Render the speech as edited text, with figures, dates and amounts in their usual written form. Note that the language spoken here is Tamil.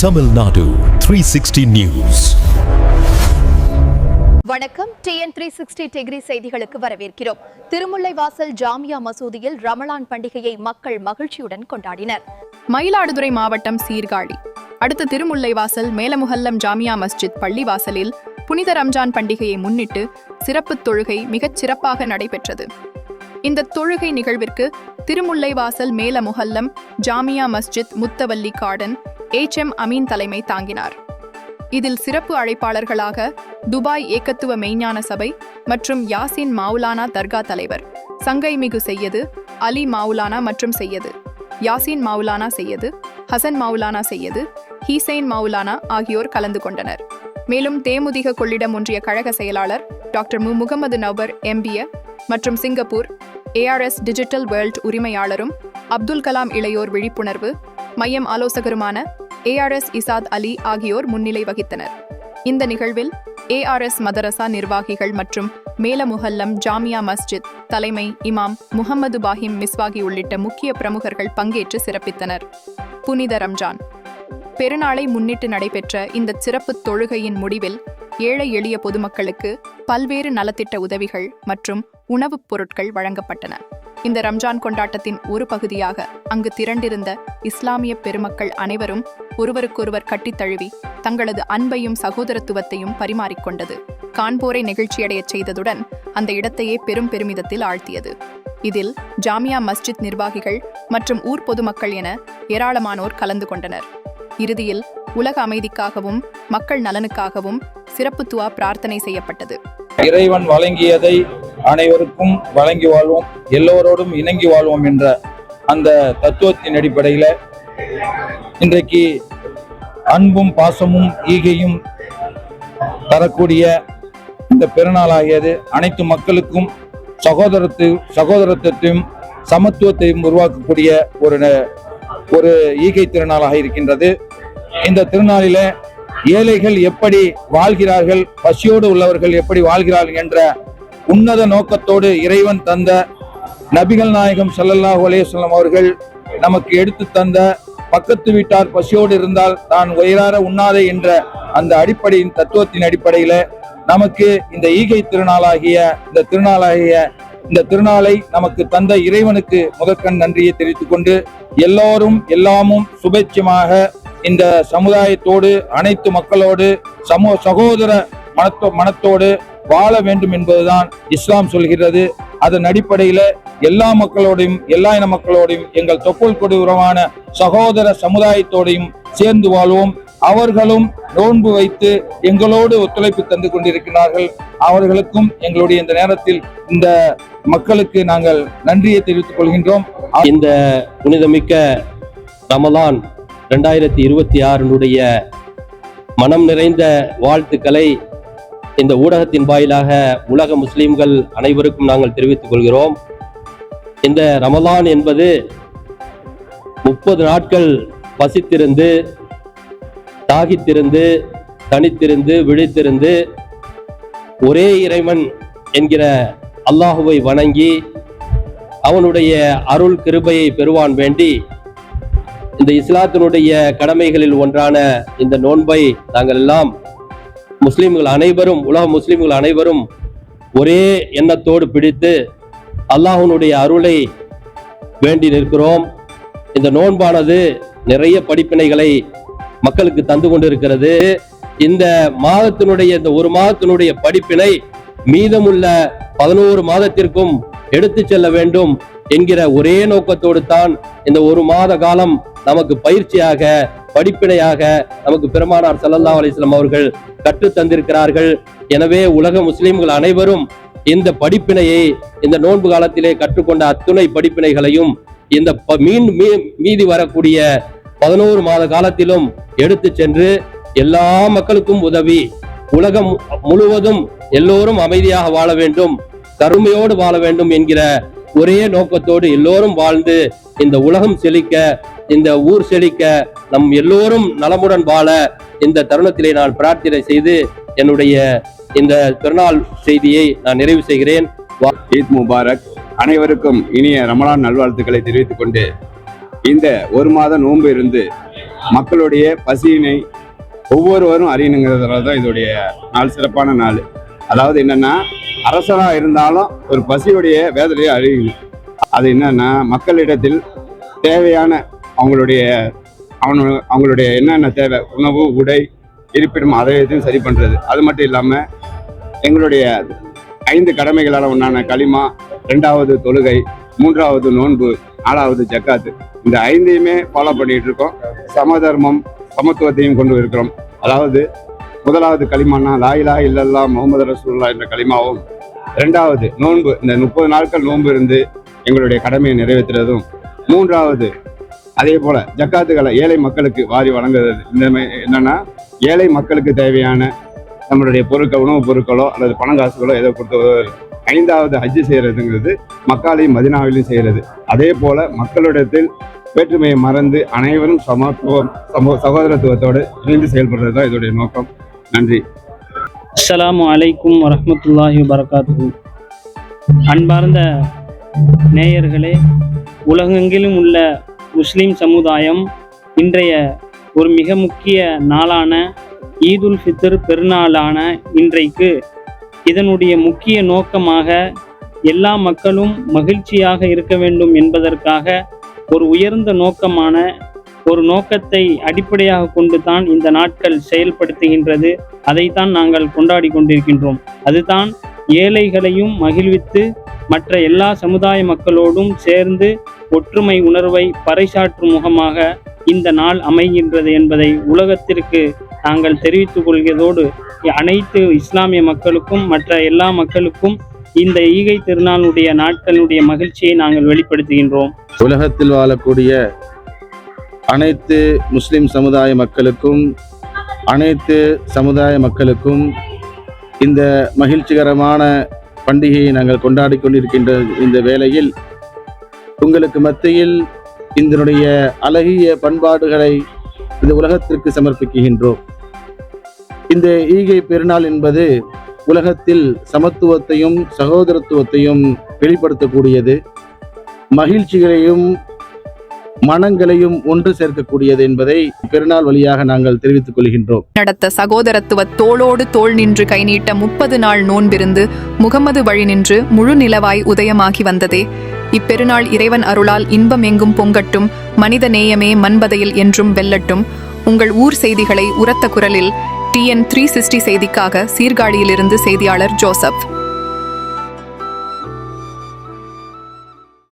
Tamil Nadu 360 News. வணக்கம். TN 360 டிகிரி செய்திகளுக்கு வரவேற்கிறோம். திருமுல்லைவாசல் ஜாமியா மசூதியில் ரமலான் பண்டிகையை மக்கள் மகிழ்ச்சியுடன் கொண்டாடினர். மயிலாடுதுறை மாவட்டம் சீர்காழி அடுத்த திருமுல்லைவாசல் மேலமுஹல்லம் ஜாமியா மஸ்ஜித் பள்ளிவாசலில் புனித ரம்ஜான் பண்டிகையை முன்னிட்டு சிறப்பு தொழுகை மிகச் சிறப்பாக நடைபெற்றது. இந்த தொழுகை நிகழ்விற்கு திருமுல்லைவாசல் மேலமுஹல்லம் ஜாமியா மஸ்ஜித் முத்தவல்லி கார்டன் HM அமீன் தலைமை தாங்கினார். இதில் சிறப்பு அழைப்பாளர்களாக துபாய் ஏகத்துவ மெய்ஞான சபை மற்றும் யாசின் மாவுலானா தர்கா தலைவர் சங்கைமிகு செய்யது அலி மாவுலானா மற்றும் செய்யது யாசின் மாவுலானா செய்யது ஹசன் மாவுலானா செய்யது ஹீசைன் மாவுலானா ஆகியோர் கலந்து கொண்டனர். மேலும் தேமுதிக கொள்ளிடம் ஒன்றிய கழக செயலாளர் டாக்டர் முகமது நவர் MBA மற்றும் சிங்கப்பூர் ARS டிஜிட்டல் வேர்ல்ட் உரிமையாளரும் அப்துல் கலாம் இளையோர் விழிப்புணர்வு மையம் ஆலோசகருமான ARS இசாத் அலி ஆகியோர் முன்னிலை வகித்தனர். இந்த நிகழ்வில் ARS மதரசா நிர்வாகிகள் மற்றும் மேலமுஹல்லம் ஜாமியா மஸ்ஜித் தலைமை இமாம் முகமது பாஹிம் மிஸ்வாகி உள்ளிட்ட முக்கிய பிரமுகர்கள் பங்கேற்று சிறப்பித்தனர். புனித ரம்ஜான் பெருநாளை முன்னிட்டு நடைபெற்ற இந்த சிறப்பு தொழுகையின் முடிவில் ஏழை எளிய பொதுமக்களுக்கு பல்வேறு நலத்திட்ட உதவிகள் மற்றும் உணவுப் பொருட்கள் வழங்கப்பட்டன. இந்த ரம்ஜான் கொண்டாட்டத்தின் ஒரு பகுதியாக அங்கு திரண்டிருந்த இஸ்லாமிய பெருமக்கள் அனைவரும் ஒருவருக்கொருவர் கட்டித் தழுவி தங்களது அன்பையும் சகோதரத்துவத்தையும் பரிமாறிக்கொண்டது காண்போரை நெகிழ்ச்சியடையச் செய்ததுடன் அந்த இடத்தையே பெரும் பெருமிதத்தில் ஆழ்த்தியது. இதில் ஜாமியா மஸ்ஜித் நிர்வாகிகள் மற்றும் ஊர் பொதுமக்கள் என ஏராளமானோர் கலந்து கொண்டனர். இறுதியில் உலக அமைதிக்காகவும் மக்கள் நலனுக்காகவும் சிறப்பு துஆ பிரார்த்தனை செய்யப்பட்டது. இறைவன் வழங்கியதை அனைவருக்கும் வழங்கி வாழ்வோம், எல்லோரோடும் இணங்கி வாழ்வோம் என்ற அந்த தத்துவத்தின் அடிப்படையில் இன்றைக்கு அன்பும் பாசமும் ஈகையும் தரக்கூடிய இந்த பெருநாளாகியது அனைத்து மக்களுக்கும் சகோதரத்தையும் சமத்துவத்தையும் உருவாக்கக்கூடிய ஒரு ஈகை திருநாளாக இருக்கின்றது. இந்த திருநாளில ஏழைகள் எப்படி வாழ்கிறார்கள், பசியோடு உள்ளவர்கள் எப்படி வாழ்கிறார்கள் என்ற உன்னத நோக்கத்தோடு இறைவன் தந்த நபிகள் நாயகம் ஸல்லல்லாஹு அலைஹி வஸல்லம் அவர்கள் நமக்கு எடுத்து தந்த பக்கத்து வீட்டார் பசியோடு இருந்தால் தான் வயிறார உண்ணாதே என்ற அந்த அடிப்படையின் தத்துவத்தின் அடிப்படையில நமக்கு இந்த ஈகை திருநாளாகிய இந்த திருநாளை நமக்கு தந்த இறைவனுக்கு முதற்கண் நன்றியை தெரிவித்துக் கொண்டு எல்லோரும் எல்லாமும் சுபேட்சமாக இந்த சமுதாயத்தோடு அனைத்து மக்களோடு சகோதர மனத்தோடு வாழ வேண்டும் என்பதுதான் இஸ்லாம் சொல்கிறது. அதன் அடிப்படையில எல்லா மக்களோடையும் எல்லா இன மக்களோடையும் எங்கள் தொப்புள் கொடி உறவான சகோதர சமுதாயத்தோடையும் சேர்ந்து வாழ்வோம். அவர்களும் நோன்பு வைத்து எங்களோடு ஒத்துழைப்பு தந்து கொண்டிருக்கிறார்கள். அவர்களுக்கும் எங்களுடைய இந்த நேரத்தில் இந்த மக்களுக்கு நாங்கள் நன்றியை தெரிவித்துக் கொள்கின்றோம். இந்த புனிதமிக்க ரமலான் 2026 மனம் நிறைந்த வாழ்த்துக்களை இந்த ஊடகத்தின் வாயிலாக உலக முஸ்லிம்கள் அனைவருக்கும் நாங்கள் தெரிவித்துக் கொள்கிறோம். இந்த ரமலான் என்பது 30 நாட்கள் பசித்திருந்து தாகித்திருந்து தனித்திருந்து விழித்திருந்து ஒரே இறைவன் என்கிற அல்லாஹுவை வணங்கி அவனுடைய அருள் கிருபையை பெறுவான் வேண்டி இந்த இஸ்லாத்தினுடைய கடமைகளில் ஒன்றான இந்த நோன்பை நாங்கள் எல்லாம் முஸ்லிம்கள் அனைவரும் உலக முஸ்லிம்கள் அனைவரும் ஒரே எண்ணத்தோடு பிடித்து அல்லாஹ்வுடைய அருளை வேண்டி நிற்கிறோம். இந்த நோன்பானது நிறைய படிப்பினைகளை மக்களுக்கு தந்து கொண்டிருக்கிறது. இந்த மாதத்தினுடைய இந்த ஒரு மாதத்தினுடைய படிப்பினை மீதமுள்ள 11 மாதத்திற்கும் எடுத்து செல்ல வேண்டும் என்கிற ஒரே நோக்கத்தோடு தான் இந்த ஒரு மாத காலம் நமக்கு பயிற்சியாக படிப்பினையாக நமக்கு பெருமானார் ஸல்லல்லாஹு அலைஹி வஸல்லம் அவர்கள் கற்றுத் தந்திருக்கிறார்கள். எனவே உலக முஸ்லிம்கள் அனைவரும் இந்த படிப்பினையை இந்த நோன்பு காலத்திலே கற்றுக்கொண்ட அத்துணை படிப்பினைகளையும் இந்த மீதி வரக்கூடிய 11 மாத காலத்திலும் எடுத்து சென்று எல்லா மக்களுக்கும் உதவி உலகம் முழுவதும் எல்லோரும் அமைதியாக வாழ வேண்டும், கருமையோடு வாழ வேண்டும் என்கிற ஒரே நோக்கத்தோடு எல்லோரும் வாழ்ந்து இந்த உலகம் செழிக்க இந்த ஊர் செழிக்க நம் எல்லோரும் நலமுடன் வாழ இந்த தருணத்திலே நான் பிரார்த்தனை செய்து என்னுடைய இந்த திருநாள் செய்தியை நான் நிறைவு செய்கிறேன். ஈத் முபாரக். அனைவருக்கும் இனிய ரமலான் நல்வாழ்த்துக்களை தெரிவித்துக் கொண்டு இந்த ஒரு மாத நோன்பு இருந்து மக்களுடைய பசியினை ஒவ்வொருவரும் அறியணுங்கிறதுனால தான் இதோடைய நாள் சிறப்பான நாள். அதாவது என்னன்னா, அரசராக இருந்தாலும் ஒரு பசியுடைய வேதனையை அறியுது. அது என்னன்னா, மக்களிடத்தில் தேவையான அவங்களுடைய என்னென்ன தேவை, உணவு, உடை, இருப்பிடம், அதையும் சரி பண்றது. அது மட்டும் இல்லாம எங்களுடைய 5 கடமைகளான ஒன்றான களிமா, 2வது தொழுகை, 3வது நோன்பு, 4வது ஜக்காத்து, இந்த 5ஐயுமே ஃபாலோ பண்ணிட்டு இருக்கோம். சமதர்மம், சமத்துவத்தையும் கொண்டு இருக்கிறோம். அதாவது 1வது களிமானா லா இலாஹ இல்லல்லாஹ் முஹம்மது ரசூலுல்லாஹ் என்ற களிமாவும், 2வது நோன்பு, இந்த 30 நாட்கள் நோன்பு இருந்து எங்களுடைய கடமையை நிறைவேற்றுறதும், 3வது அதே போல ஜக்காத்துகளை ஏழை மக்களுக்கு வாரி வழங்குறது. இந்த என்னன்னா, ஏழை மக்களுக்கு தேவையான நம்மளுடைய பொருட்கள், உணவுப் பொருட்களோ அல்லது பணங்காசுகளோ ஏதோ கொடுத்து. 5வது ஹஜ்ஜு செய்யறதுங்கிறது மக்காலையும் மதினாவிலையும் செய்யறது. அதே போல மக்களிடத்தில் வேற்றுமையை மறந்து அனைவரும் சகோதரத்துவத்தோடு இணைந்து செயல்படுறது தான் இதோடைய நோக்கம். நன்றி. அஸ்ஸலாமு அலைக்கும் வரஹ்மத்துல்லாஹி வபரகாத்துஹு. அன்பார்ந்த நேயர்களே, உலகெங்கிலும் உள்ள முஸ்லிம் சமுதாயம் இன்றைய ஒரு மிக முக்கிய நாளான ஈதுல் ஃபித்ர் பெருநாளான இன்றைக்கு இதனுடைய முக்கிய நோக்கமாக எல்லா மக்களும் மகிழ்ச்சியாக இருக்க வேண்டும் என்பதற்காக ஒரு உயர்ந்த நோக்கமான ஒரு நோக்கத்தை அடிப்படையாக கொண்டு தான் இந்த நாட்கள் செயல்படுத்துகின்றது. அதைத்தான் நாங்கள் கொண்டாடி கொண்டிருக்கின்றோம். அதுதான் ஏழைகளையும் மகிழ்வித்து மற்ற எல்லா சமுதாய மக்களோடும் சேர்ந்து ஒற்றுமை உணர்வை பறைசாற்றும் முகமாக இந்த நாள் அமைகின்றது என்பதை உலகத்திற்கு நாங்கள் தெரிவித்துக் கொள்கிறதோடு அனைத்து இஸ்லாமிய மக்களுக்கும் மற்ற எல்லா மக்களுக்கும் இந்த ஈகை திருநாளுடைய நாட்களுடைய மகிழ்ச்சியை நாங்கள் வெளிப்படுத்துகின்றோம். உலகத்தில் வாழக்கூடிய அனைத்து முஸ்லிம் சமுதாய மக்களுக்கும் இந்த மகிழ்ச்சிகரமான பண்டிகையை நாங்கள் கொண்டாடி கொண்டிருக்கின்ற இந்த வேளையில் உங்களுக்கு மத்தியில் இதனுடைய அழகிய பண்பாடுகளை இந்த உலகத்திற்கு சமர்ப்பிக்கின்றோம். இந்த ஈகை பெருநாள் என்பது உலகத்தில் சமத்துவத்தையும் சகோதரத்துவத்தையும் வெளிப்படுத்தக்கூடியது, மகிழ்ச்சிகளையும் மனங்களையும் ஒன்று சேர்க்கக்கூடியது என்பதை பெருநாள் வழியாக நாங்கள் தெரிவித்துக் கொள்கின்றோம். நடத்த சகோதரத்துவ தோளோடு தோள் நின்று கை நீட்ட 30 நாள் நோன்பிருந்து முகமது வழி நின்று முழு நிலவாய் உதயமாகி வந்ததே. இப்பெருநாள் இறைவன் அருளால் இன்பம் எங்கும் பொங்கட்டும், மனித நேயமே மண்பதையில் என்றும் வெல்லட்டும். உங்கள் ஊர் செய்திகளை உரத்த குரலில் TN 360 செய்திக்காக சீர்காழியிலிருந்து செய்தியாளர் ஜோசப்.